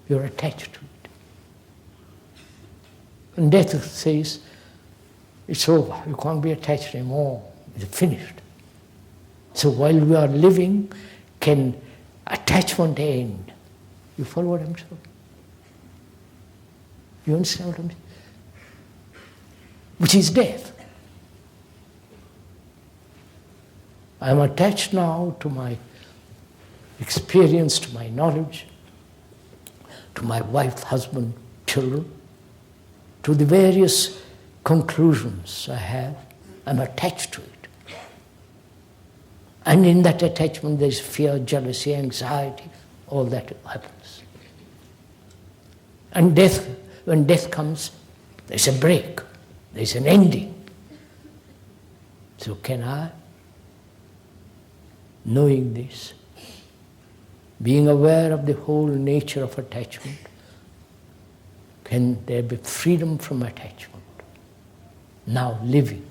You're attached to it. And death says, it's over, you can't be attached anymore, it's finished. So while we are living, can attachment end? You follow what I'm saying? You understand what I'm saying? Which is death. I am attached now to my experience, to my knowledge, to my wife, husband, children, to the various conclusions I have. I'm attached to it. And in that attachment there's fear, jealousy, anxiety, all that happens. And death, when death comes, there's a break, there's an ending. So can I, knowing this, being aware of the whole nature of attachment, can there be freedom from attachment? Now living.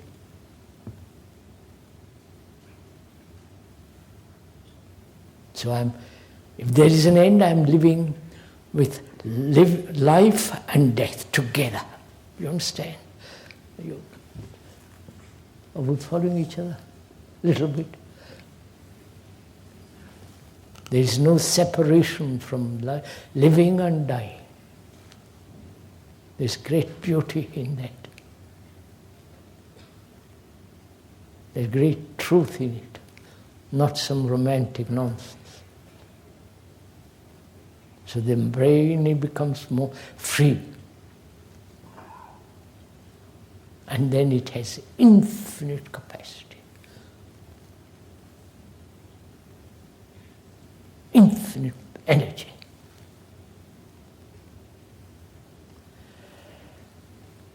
So if there is an end, I'm living with life and death together. You understand? Are we following each other? A little bit. There is no separation from living and dying. There's great beauty in that. There's great truth in it, not some romantic nonsense. So the brain becomes more free. And then it has infinite capacity. Infinite energy.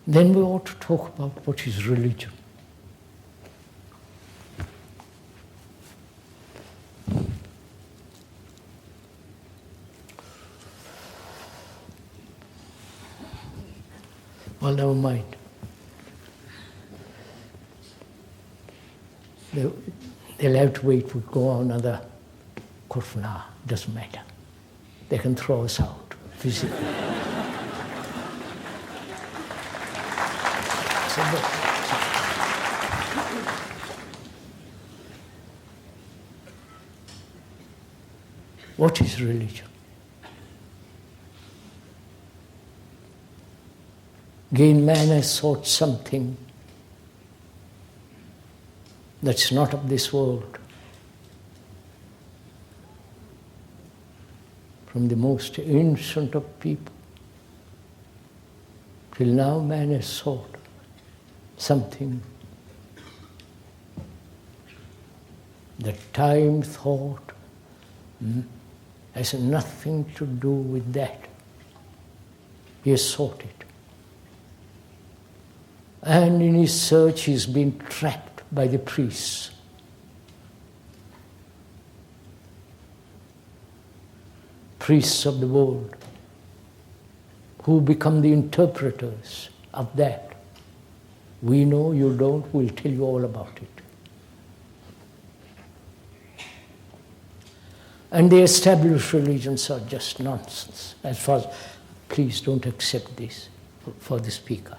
Then we ought to talk about what is religion. Well, never mind. they'll have to wait. We go on another quarter of an hour. Doesn't matter. They can throw us out physically. What is religion? Again, man has sought something that's not of this world. From the most ancient of people till now, man has sought something that time, thought, has nothing to do with that. He has sought it. And in his search, he's been trapped by the priests. Priests of the world, who become the interpreters of that. We know, you don't, we'll tell you all about it. And the established religions are just nonsense. As far as, please don't accept this for the speaker.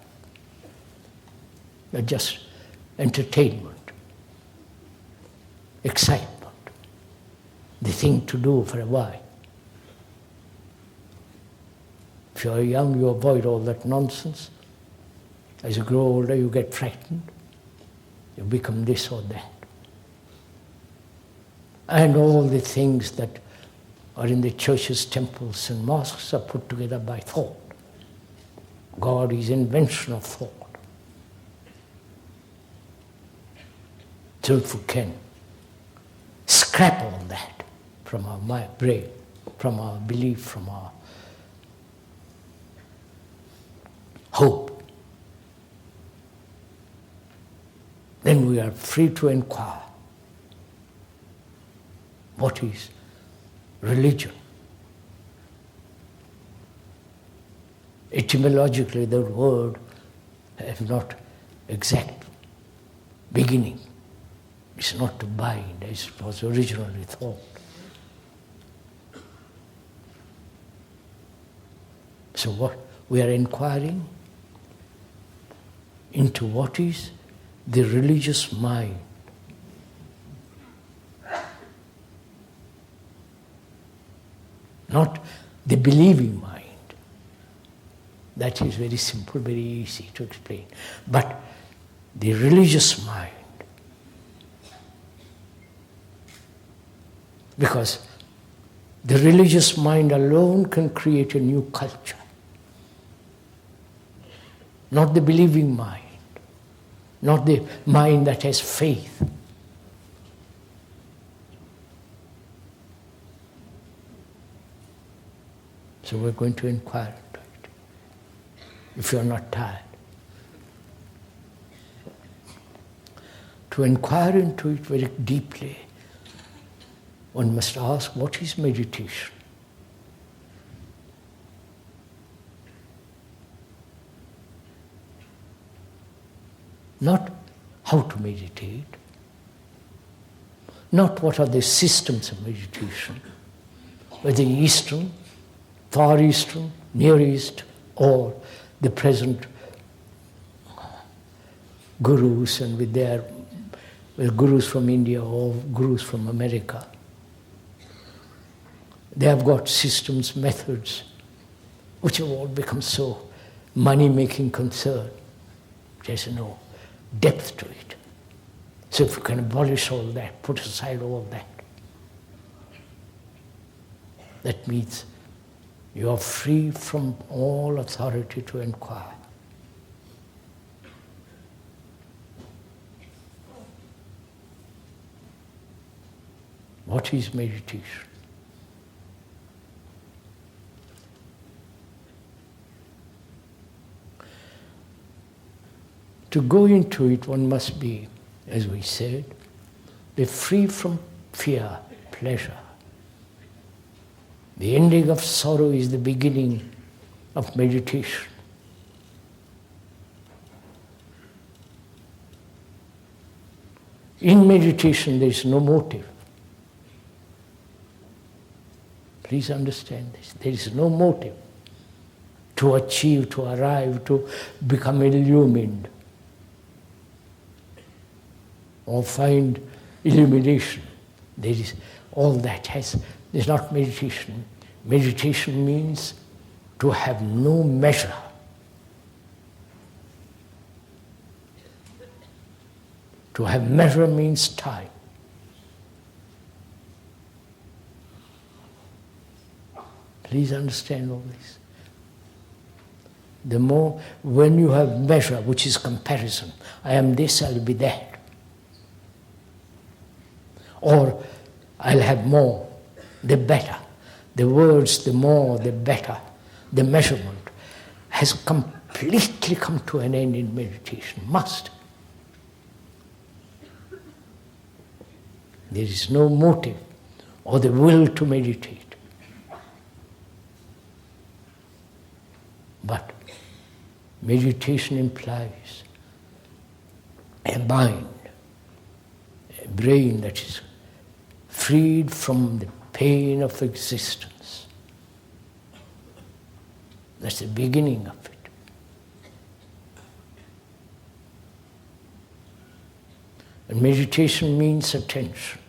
They're just entertainment, excitement, the thing to do for a while. If you're young, you avoid all that nonsense. As you grow older, you get frightened. You become this or that. And all the things that are in the churches, temples, and mosques are put together by thought. God is invention of thought. So if we can scrap all that from our brain, from our belief, from our hope, then we are free to inquire. What is religion? Etymologically, the word has not exact beginning. It's not to bind, as it was originally thought. So what we are inquiring into what is the religious mind. Not the believing mind. That is very simple, very easy to explain. But the religious mind. Because the religious mind alone can create a new culture. Not the believing mind. Not the mind that has faith. So we're going to inquire into it, if you're not tired. To inquire into it very deeply, one must ask, what is meditation? Not how to meditate, not what are the systems of meditation, whether Eastern, Far Eastern, Near East, or the present gurus and with their gurus from India or gurus from America. They have got systems, methods, which have all become so money-making concern. There's no depth to it. So if you can abolish all that, put aside all that, that means you are free from all authority to inquire. What is meditation? To go into it, one must be, as we said, be free from fear, pleasure. The ending of sorrow is the beginning of meditation. In meditation there is no motive. Please understand this. There is no motive to achieve, to arrive, to become illumined or find illumination. There is all that there's not meditation. Meditation means to have no measure. To have measure means time. Please understand all this. The more, when you have measure, which is comparison, I am this, I'll be that. Or I'll have more, the better. The words, the more, the better. The measurement has completely come to an end in meditation. Must. There is no motive or the will to meditate. But meditation implies a mind, a brain that is freed from the pain of existence. That's the beginning of it. And meditation means attention.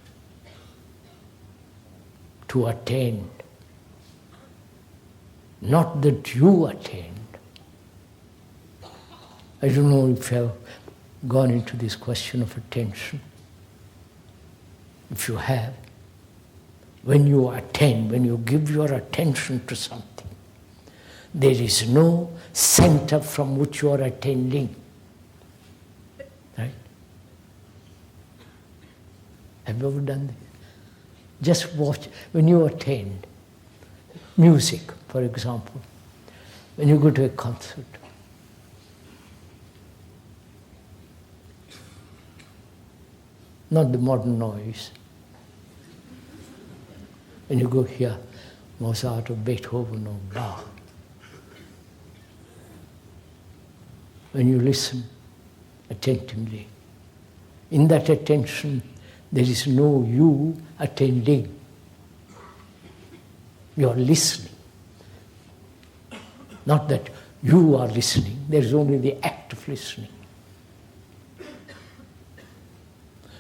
To attend. Not that you attend. I don't know if you have gone into this question of attention. If you have, when you attend, when you give your attention to something, there is no center from which you are attending. Right? Have you ever done this? Just watch, when you attend music, for example, when you go to a concert, not the modern noise. When you go here, Mozart or Beethoven or Bach, when you listen attentively, in that attention there is no you attending. You are listening. Not that you are listening, there is only the act of listening.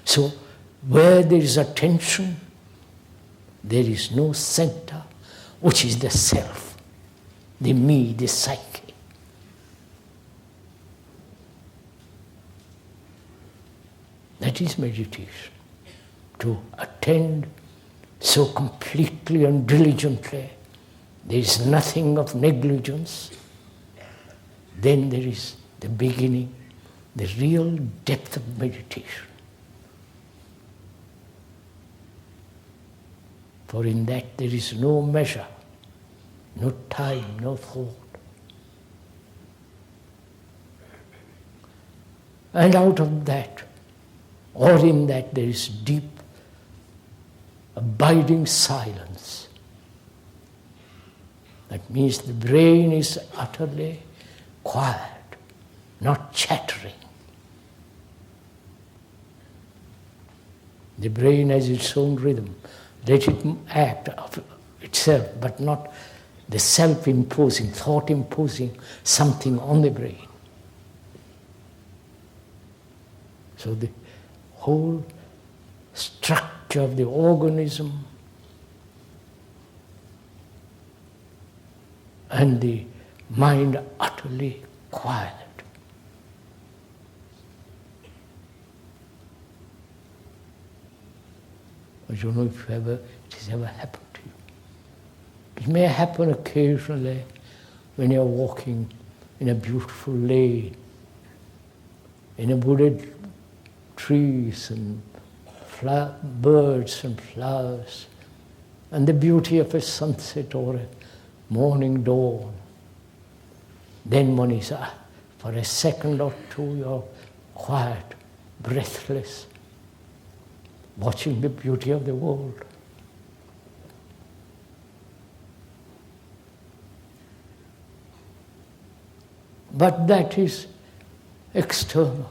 So, where there is attention, there is no center, which is the self, the me, the psyche. That is meditation. To attend so completely and diligently, there is nothing of negligence, then there is the beginning, the real depth of meditation. For in that there is no measure, no time, no thought. And out of that, or in that, there is deep, abiding silence. That means the brain is utterly quiet, not chattering. The brain has its own rhythm. Let it act of itself, but not the self-imposing, thought-imposing something on the brain. So the whole structure of the organism and the mind utterly quiet. I don't know if it has ever happened to you. It may happen occasionally when you're walking in a beautiful lane, in a wooded trees and birds and flowers, and the beauty of a sunset or a morning dawn. Then one is, for a second or two, you're quiet, breathless, watching the beauty of the world. But that is external.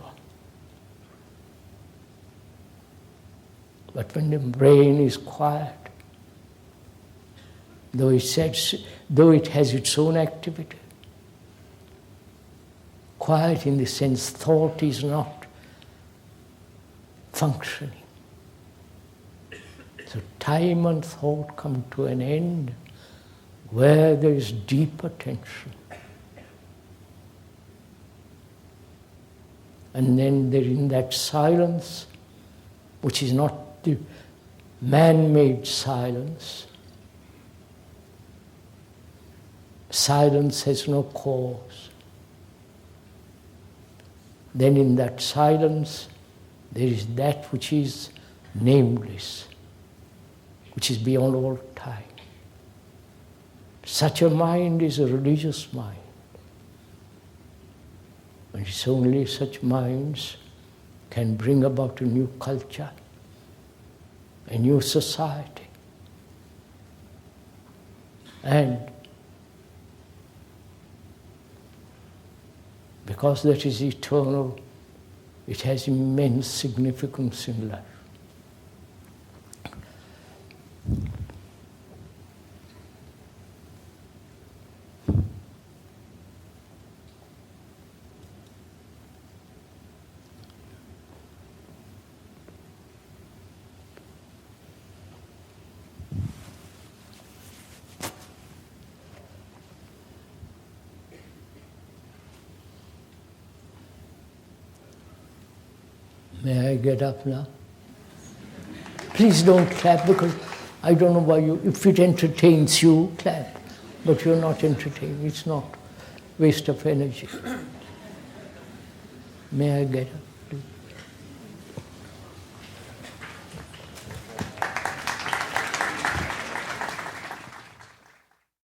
But when the brain is quiet, though it has its own activity, quiet in the sense thought is not functioning. So time and thought come to an end where there is deep attention. And then there in that silence, which is not the man-made silence, silence has no cause. Then in that silence, there is that which is nameless, which is beyond all time. Such a mind is a religious mind. And it's only such minds can bring about a new culture, a new society. And because that is eternal, it has immense significance in life. May I get up now? Please don't clap, because I don't know why you, if it entertains you, clap. But you're not entertained. It's not waste of energy. May I get up?